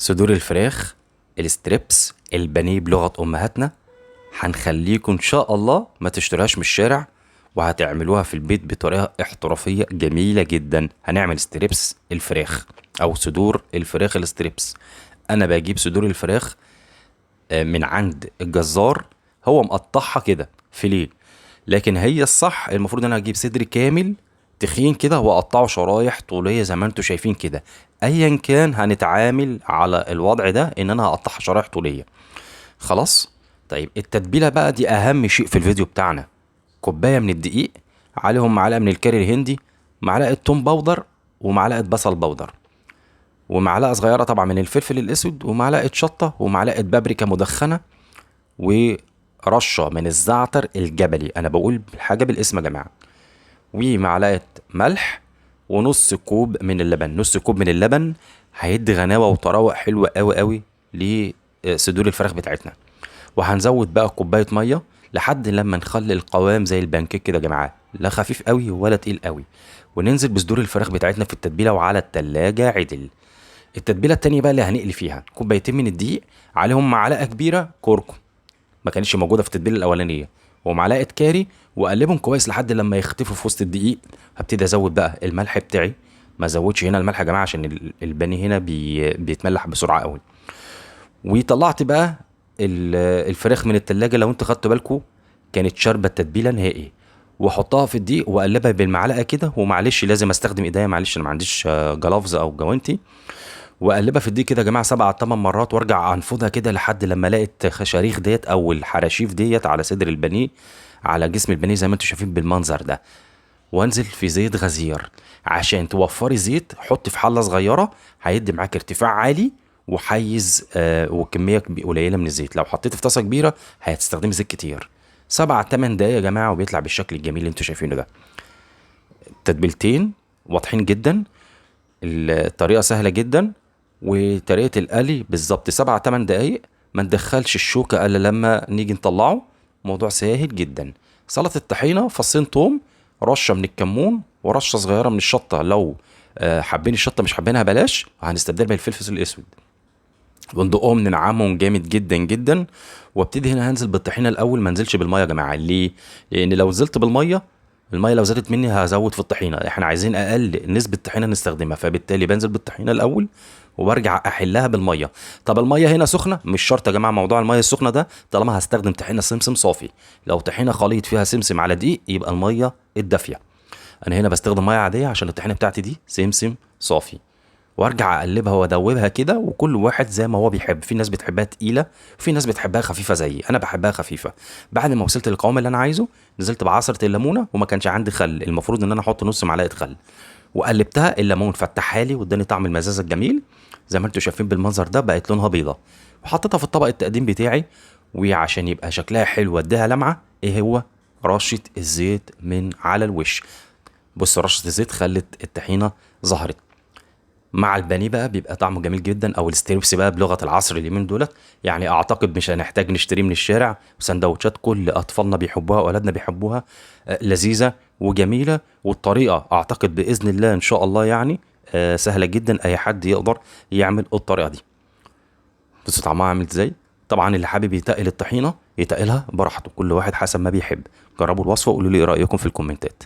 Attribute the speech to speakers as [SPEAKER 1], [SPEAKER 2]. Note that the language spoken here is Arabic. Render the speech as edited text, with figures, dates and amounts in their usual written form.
[SPEAKER 1] صدور الفراخ، الستريبس، البانيه بلغة أمهاتنا. هنخليكم إن شاء الله ما تشتروهاش من الشارع، وهتعملوها في البيت بطريقة احترافية جميلة جدا. هنعمل ستريبس الفراخ أو صدور الفراخ الستريبس. أنا بجيب صدور الفراخ من عند الجزار، هو مقطعها كده فيليه. لكن هي الصح المفروض ان انا اجيب صدر كامل تخين كده واقطعه شرايح طوليه زي ما انتم شايفين كده. ايا كان هنتعامل على الوضع ده ان انا هقطعها شرايح طوليه. خلاص. طيب التتبيله بقى دي اهم شيء في الفيديو بتاعنا. كوبايه من الدقيق، عليهم معلقه من الكاري الهندي، معلقه توم باودر، ومعلقه بصل باودر، ومعلقه صغيره طبعا من الفلفل الاسود، ومعلقه شطه، ومعلقه بابريكا مدخنه، ورشه من الزعتر الجبلي. انا بقول حاجه بالاسم يا جماعه. ومعلقه ملح، ونص كوب من اللبن. نص كوب من اللبن هيدي غناوه وطراوه حلوه قوي قوي لصدور الفراخ بتاعتنا. وهنزود بقى كوبايه ميه لحد لما نخلي القوام زي البانكيك كده يا جماعه، لا خفيف قوي ولا تقيل قوي. وننزل بصدور الفراخ بتاعتنا في التتبيله وعلى التلاجة عدل. التتبيله التانية بقى اللي هنقلي فيها كوبايتين من الدقيق، عليهم معلقه كبيره كركم ما كانتش موجوده في التتبيله الاولانيه، ومعلقه كاري، واقلبهم كويس لحد لما يختفوا في وسط الدقيق. هبتدي ازود بقى الملح بتاعي. ما ازودش هنا الملح يا جماعه عشان البانيه هنا بيتملح بسرعه قوي. وطلعت بقى الفراخ من التلاجة، لو انتوا خدتوا بالكم كانت شاربه التتبيله نهائي. واحطها في الدقيق واقلبها بالمعلقه كده، ومعلش لازم استخدم ايديا، معلش انا ما عنديش جلافز او جوانتي. واقلبها في الدقيق كده يا جماعه 7 8 مرات، وارجع انفضها كده لحد لما لقيت خشاريخ ديت او الحراشيف ديت على صدر البانيه، على جسم البانيه زي ما انتم شايفين بالمنظر ده. وانزل في زيت غزير. عشان توفري زيت حط في حله صغيره، هيدي معاك ارتفاع عالي وحيز وكميه قليله من الزيت. لو حطيت في طاسه كبيره هتستخدمي زيت كتير. 7 8 دقايق يا جماعه وبيطلع بالشكل الجميل اللي انتم شايفينه ده. تتبيلتين واضحين جدا، الطريقة سهلة جدا، وطريقة القلي بالظبط 7 8 دقايق. ما ندخلش الشوكة إلا لما نيجي نطلعه. موضوع سهل جدا. سلطة الطحينة، فصين توم، رشة من الكمون، ورشة صغيرة من الشطة. لو حابين الشطة مش حابينها بلاش، وهنستبدل بالفلفل الأسود. وندقهم ننعمهم جامد جدا جدا. وابتدي هنا هنزل بالطحينه الاول، ما انزلش بالميه يا جماعه. ليه؟ لان لو نزلت بالميه، الميه لو زادت مني هزود في الطحينه. احنا عايزين اقل نسبه طحينه نستخدمها، فبالتالي بنزل بالطحينه الاول وبرجع احلها بالميه. طب الميه هنا سخنه؟ مش شرط يا جماعه موضوع الميه السخنه ده، طالما هستخدم طحينه سمسم صافي. لو طحينه خليط فيها سمسم على دقيق يبقى الميه الدافيه. انا هنا بستخدم ميه عاديه عشان الطحينه بتاعتي دي سمسم صافي. وارجع اقلبها وادوبها كده، وكل واحد زي ما هو بيحب. في ناس بتحبها تقيله، وفي ناس بتحبها خفيفه زيي. انا بحبها خفيفه. بعد ما وصلت للقوام اللي انا عايزه، نزلت بعصره الليمونه، وما كانش عندي خل، المفروض ان انا احط نص معلقه خل. وقلبتها، الليمون فتحها لي واداني طعم المزازه الجميل. زي ما انتم شايفين بالمنظر ده بقت لونها بيضه. وحطيتها في الطبق التقديم بتاعي. وعشان يبقى شكلها حلو اديها لمعه، ايه هو؟ رشه الزيت من على الوش. بص، رشه الزيت خلت الطحينه ظهرت مع البانيه بقى، بيبقى طعمه جميل جدا. او الستريبس بقى بلغه العصر اليومين دولت. يعني اعتقد مش هنحتاج نشتريه من الشارع. وسندوتشات كل اطفالنا بيحبوها واولادنا بيحبوها. لذيذه وجميله. والطريقه اعتقد باذن الله ان شاء الله يعني سهله جدا، اي حد يقدر يعمل الطريقه دي. بصوا طعمها عامل ازاي. طبعا اللي حابب يتقل الطحينه يتقلها براحته، كل واحد حسب ما بيحب. جربوا الوصفه وقولوا لي ايه رايكم في الكومنتات.